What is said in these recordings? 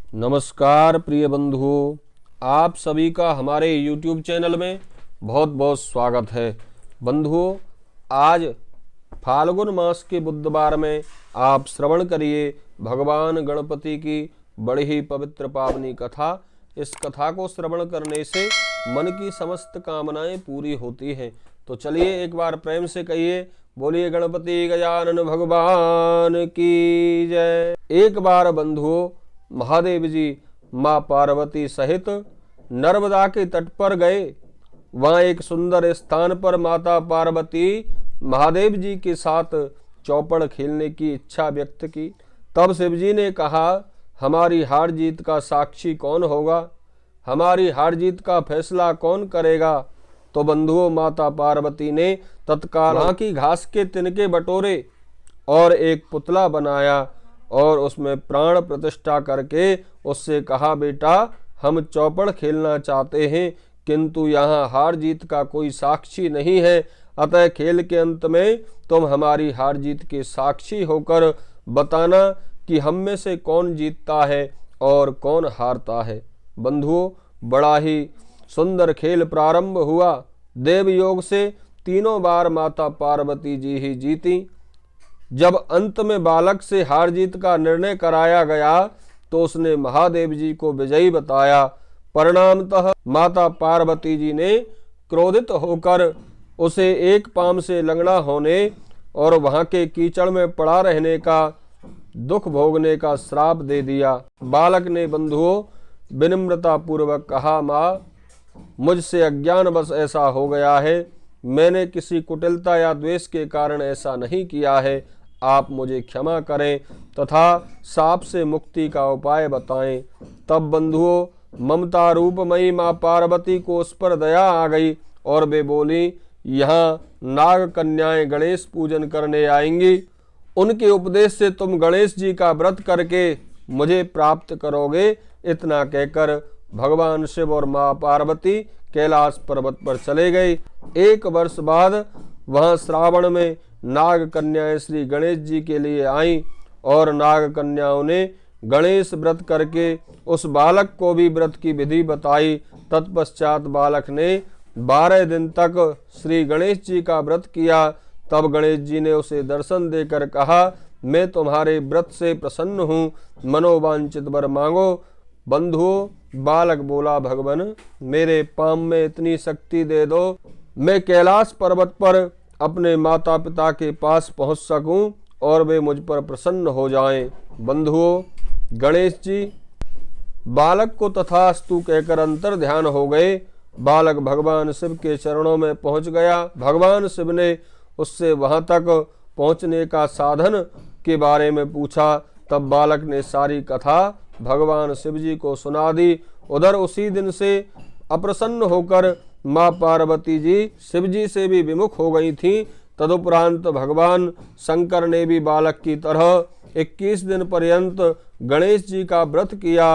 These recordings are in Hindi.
नमस्कार प्रिय बंधुओं, आप सभी का हमारे YouTube चैनल में बहुत बहुत स्वागत है। बंधुओं, आज फाल्गुन मास के बुधवार में आप श्रवण करिए भगवान गणपति की बड़ी ही पवित्र पावनी कथा। इस कथा को श्रवण करने से मन की समस्त कामनाएं पूरी होती हैं। तो चलिए एक बार प्रेम से कहिए, बोलिए गणपति गजानन भगवान की जय। एक बार बंधुओं, महादेव जी माँ पार्वती सहित नर्मदा के तट पर गए। वहां एक सुंदर स्थान पर माता पार्वती महादेव जी के साथ चौपड़ खेलने की इच्छा व्यक्त की। तब शिव जी ने कहा, हमारी हार जीत का साक्षी कौन होगा, हमारी हार जीत का फैसला कौन करेगा। तो बंधुओं, माता पार्वती ने तत्काल वहां की घास के तिनके बटोरे और एक पुतला बनाया और उसमें प्राण प्रतिष्ठा करके उससे कहा, बेटा हम चौपड़ खेलना चाहते हैं, किंतु यहाँ हार जीत का कोई साक्षी नहीं है। अतः खेल के अंत में तुम हमारी हार जीत के साक्षी होकर बताना कि हम में से कौन जीतता है और कौन हारता है। बंधुओं, बड़ा ही सुंदर खेल प्रारंभ हुआ। देव योग से तीनों बार माता पार्वती जी ही जीती। जब अंत में बालक से हार जीत का निर्णय कराया गया तो उसने महादेव जी को विजयी बताया। परिणामतः माता पार्वती जी ने क्रोधित होकर उसे एक पांव से लंगड़ा होने और वहां के कीचड़ में पड़ा रहने का, दुख भोगने का श्राप दे दिया। बालक ने बंधुओं विनम्रता पूर्वक कहा, माँ मुझसे अज्ञानवश ऐसा हो गया है, मैंने किसी कुटिलता या द्वेष के कारण ऐसा नहीं किया है, आप मुझे क्षमा करें तथा साप से मुक्ति का उपाय बताएं। तब बंधुओं ममता रूपमयी माँ पार्वती को उस पर दया आ गई और वे बोली, यहाँ नाग कन्याएं गणेश पूजन करने आएंगी, उनके उपदेश से तुम गणेश जी का व्रत करके मुझे प्राप्त करोगे। इतना कहकर भगवान शिव और माँ पार्वती कैलाश पर्वत पर चले गए। एक वर्ष बाद वहां श्रावण में नाग कन्याएं श्री गणेश जी के लिए आईं और नाग कन्याओं ने गणेश व्रत करके उस बालक को भी व्रत की विधि बताई। तत्पश्चात बालक ने 12 दिन तक श्री गणेश जी का व्रत किया। तब गणेश जी ने उसे दर्शन देकर कहा, मैं तुम्हारे व्रत से प्रसन्न हूँ, मनोवांछित वर मांगो। बंधुओं, बालक बोला, भगवान मेरे पांव में इतनी शक्ति दे दो, मैं कैलाश पर्वत पर अपने माता पिता के पास पहुंच सकूं और वे मुझ पर प्रसन्न हो जाएं। बंधुओं, गणेश जी बालक को तथास्तु कहकर अंतर ध्यान हो गए। बालक भगवान शिव के चरणों में पहुंच गया। भगवान शिव ने उससे वहां तक पहुंचने का साधन के बारे में पूछा। तब बालक ने सारी कथा भगवान शिव जी को सुना दी। उधर उसी दिन से अप्रसन्न होकर माँ पार्वती जी शिव जी से भी विमुख हो गई थीं। तदुपरांत भगवान शंकर ने भी बालक की तरह 21 दिन पर्यंत गणेश जी का व्रत किया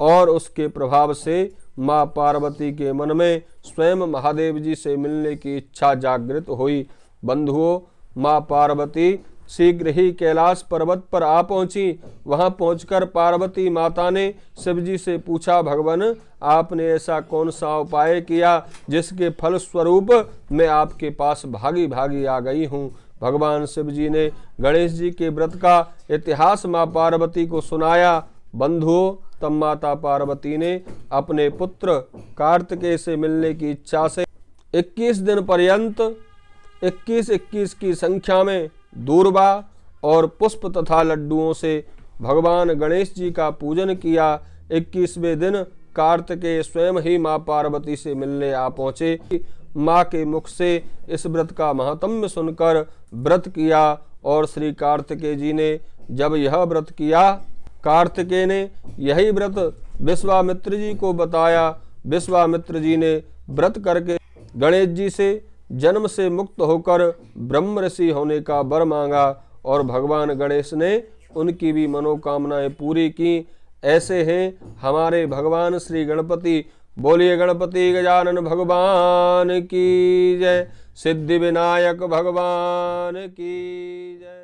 और उसके प्रभाव से माँ पार्वती के मन में स्वयं महादेव जी से मिलने की इच्छा जागृत हुई। बंधुओं, माँ पार्वती शीघ्र ही कैलाश पर्वत पर आ पहुंची। वहां पहुंचकर पार्वती माता ने शिव जी से पूछा, भगवान आपने ऐसा कौन सा उपाय किया जिसके फल स्वरूप मैं आपके पास भागी भागी आ गई हूँ। भगवान शिव जी ने गणेश जी के व्रत का इतिहास माँ पार्वती को सुनाया। बंधुओं, तब माता पार्वती ने अपने पुत्र कार्तिकेय से मिलने की इच्छा से 21 दिन पर्यंत 21-21 की संख्या में दूर्वा और पुष्प तथा लड्डुओं से भगवान गणेश जी का पूजन किया। 21वें दिन कार्तिकेय स्वयं ही माँ पार्वती से मिलने आ पहुँचे। माँ के मुख से इस व्रत का महात्म्य सुनकर व्रत किया और श्री कार्तिकेय जी ने जब यह व्रत किया, कार्तिकेय ने यही व्रत विश्वामित्र जी को बताया। विश्वामित्र जी ने व्रत करके गणेश जी से जन्म से मुक्त होकर ब्रह्म ऋषि होने का वर मांगा और भगवान गणेश ने उनकी भी मनोकामनाएं पूरी की। ऐसे हैं हमारे भगवान श्री गणपति। बोलिए गणपति गजानन भगवान की जय। सिद्धि विनायक भगवान की जय।